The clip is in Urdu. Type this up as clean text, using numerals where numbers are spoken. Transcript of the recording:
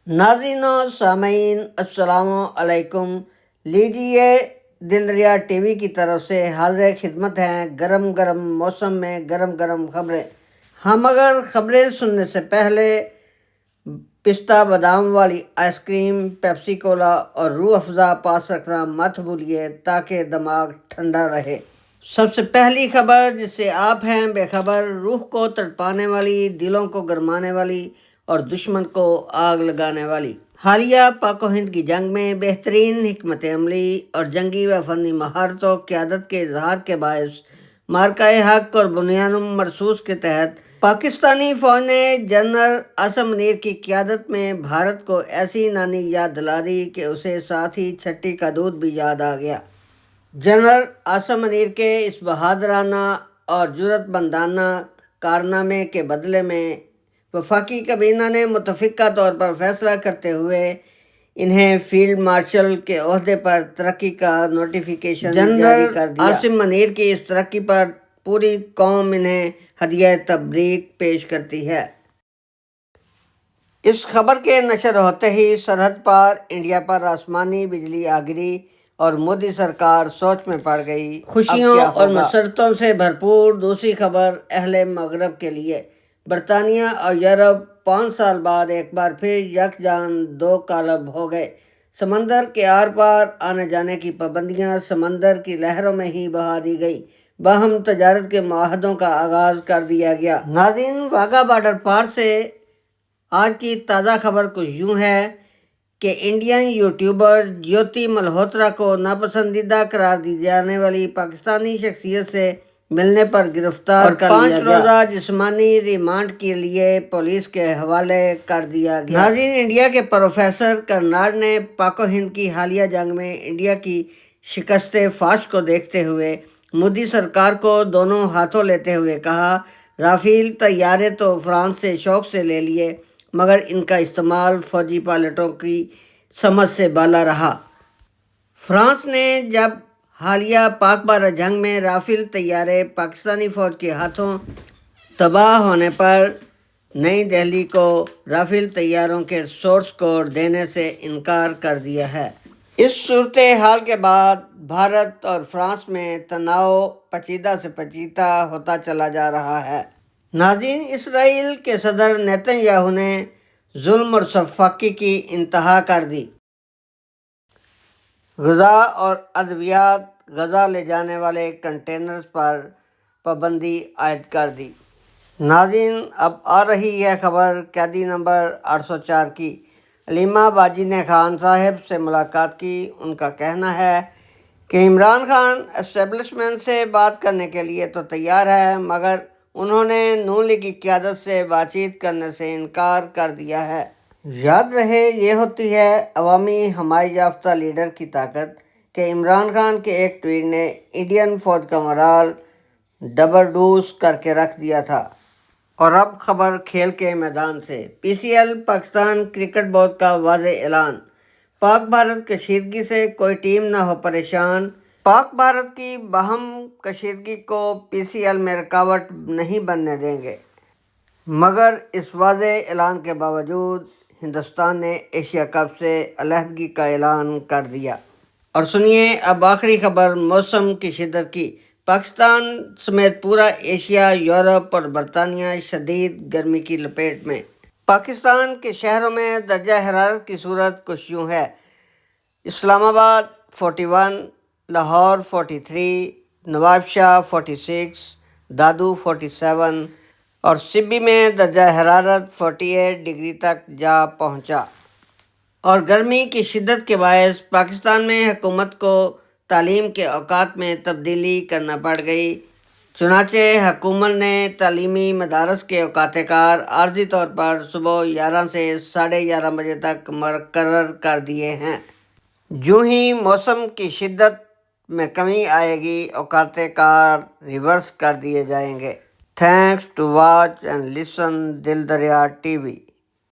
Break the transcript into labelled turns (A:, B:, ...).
A: ناظرین و سامعین السلام علیکم۔ لیجیے دل دریا ٹی وی کی طرف سے حاضر خدمت ہیں گرم گرم موسم میں گرم گرم خبریں۔ ہم اگر خبریں سننے سے پہلے پستہ بادام والی آئس کریم، پیپسی کولا اور روح افزا پاس رکھنا مت بھولیے تاکہ دماغ ٹھنڈا رہے۔ سب سے پہلی خبر جس سے آپ ہیں بے خبر، روح کو تڑپانے والی، دلوں کو گرمانے والی اور دشمن کو آگ لگانے والی۔ حالیہ پاک و ہند کی جنگ میں بہترین حکمت عملی اور جنگی و فنی مہارت و قیادت کے اظہار کے باعث مارکہ حق اور بنیان مرصوص کے تحت پاکستانی فوج نے جنرل عاصم منیر کی قیادت میں بھارت کو ایسی نانی یاد دلا دی کہ اسے ساتھ ہی چھٹی کا دودھ بھی یاد آ گیا۔ جنرل عاصم منیر کے اس بہادرانہ اور جرأت مندانہ کارنامے کے بدلے میں وفاقی کابینہ نے متفقہ طور پر فیصلہ کرتے ہوئے انہیں فیلڈ مارشل کے عہدے پر ترقی کا نوٹیفیکیشن جاری کر دیا۔ عاصم منیر کی اس ترقی پر پوری قوم انہیں ہدیہ تبریک پیش کرتی ہے۔ اس خبر کے نشر ہوتے ہی سرحد پار انڈیا پر آسمانی بجلی آ گری اور مودی سرکار سوچ میں پڑ گئی۔ خوشیوں اور مسرتوں سے بھرپور دوسری خبر اہل مغرب کے لیے۔ برطانیہ اور یورپ 5 سال بعد ایک بار پھر یکجان دو قالب ہو گئے۔ سمندر کے آر پار آنے جانے کی پابندیاں سمندر کی لہروں میں ہی بہا دی گئی۔ باہم تجارت کے معاہدوں کا آغاز کر دیا گیا۔ ناظرین، واگا بارڈر پار سے آج کی تازہ خبر کچھ یوں ہے کہ انڈین یوٹیوبر جیوتی ملہوترا کو ناپسندیدہ قرار دی جانے والی پاکستانی شخصیت سے ملنے پر گرفتار کر لیا گیا اور 5 روزہ جسمانی ریمانڈ کے لیے پولیس کے حوالے کر دیا گیا۔ ناظرین، انڈیا کے پروفیسر کرناڈ نے پاک و ہند کی حالیہ جنگ میں انڈیا کی شکست فاش کو دیکھتے ہوئے مودی سرکار کو دونوں ہاتھوں لیتے ہوئے کہا، رافیل طیارے تو فرانس سے شوق سے لے لیے مگر ان کا استعمال فوجی پائلٹوں کی سمجھ سے بالا رہا۔ فرانس نے جب حالیہ پاک بھارت جنگ میں رافیل طیارے پاکستانی فوج کے ہاتھوں تباہ ہونے پر نئی دہلی کو رافیل طیاروں کے سورس کوڈ دینے سے انکار کر دیا ہے۔ اس صورتحال کے بعد بھارت اور فرانس میں تناؤ پیچیدہ سے پیچیدہ ہوتا چلا جا رہا ہے۔ ناظرین، اسرائیل کے صدر نیتن یاہو نے ظلم اور سفاکی کی انتہا کر دی۔ غذا اور ادویات غزہ لے جانے والے کنٹینرز پر پابندی عائد کر دی۔ ناظرین، اب آ رہی ہے خبر قیدی نمبر 804 کی۔ علیمہ باجی نے خان صاحب سے ملاقات کی۔ ان کا کہنا ہے کہ عمران خان اسٹیبلشمنٹ سے بات کرنے کے لیے تو تیار ہے مگر انہوں نے نون لیگ کی قیادت سے بات چیت کرنے سے انکار کر دیا ہے۔ یاد رہے، یہ ہوتی ہے عوامی حمایت یافتہ لیڈر کی طاقت کہ عمران خان کے ایک ٹویٹ نے انڈین فوج کا مورال ڈبردوز کر کے رکھ دیا تھا۔ اور اب خبر کھیل کے میدان سے۔ P C L Pakistan cricket board کا واضح اعلان، پاک بھارت کشیدگی سے کوئی ٹیم نہ ہو پریشان۔ پاک بھارت کی باہم کشیدگی کو پی سی ایل میں رکاوٹ نہیں بننے دیں گے۔ مگر اس واضح اعلان کے باوجود ہندوستان نے ایشیا کپ سے علیحدگی کا اعلان کر دیا۔ اور سنیے اب آخری خبر موسم کی شدت کی۔ پاکستان سمیت پورا ایشیا، یورپ اور برطانیہ شدید گرمی کی لپیٹ میں۔ پاکستان کے شہروں میں درجہ حرارت کی صورت کچھ یوں ہے: اسلام آباد 41، لاہور 43، نواب شاہ 46، دادو 47 اور سبی میں درجہ حرارت 48 ڈگری تک جا پہنچا۔ اور گرمی کی شدت کے باعث پاکستان میں حکومت کو تعلیم کے اوقات میں تبدیلی کرنا پڑ گئی۔ چنانچہ حکومت نے تعلیمی مدارس کے اوقات کار عارضی طور پر صبح 11 سے 11:30 بجے تک مقرر کر دیے ہیں۔ جو ہی موسم کی شدت میں کمی آئے گی، اوقات کار ریورس کر دیے جائیں گے۔ Thanks to watch and listen Dil Dariya T V.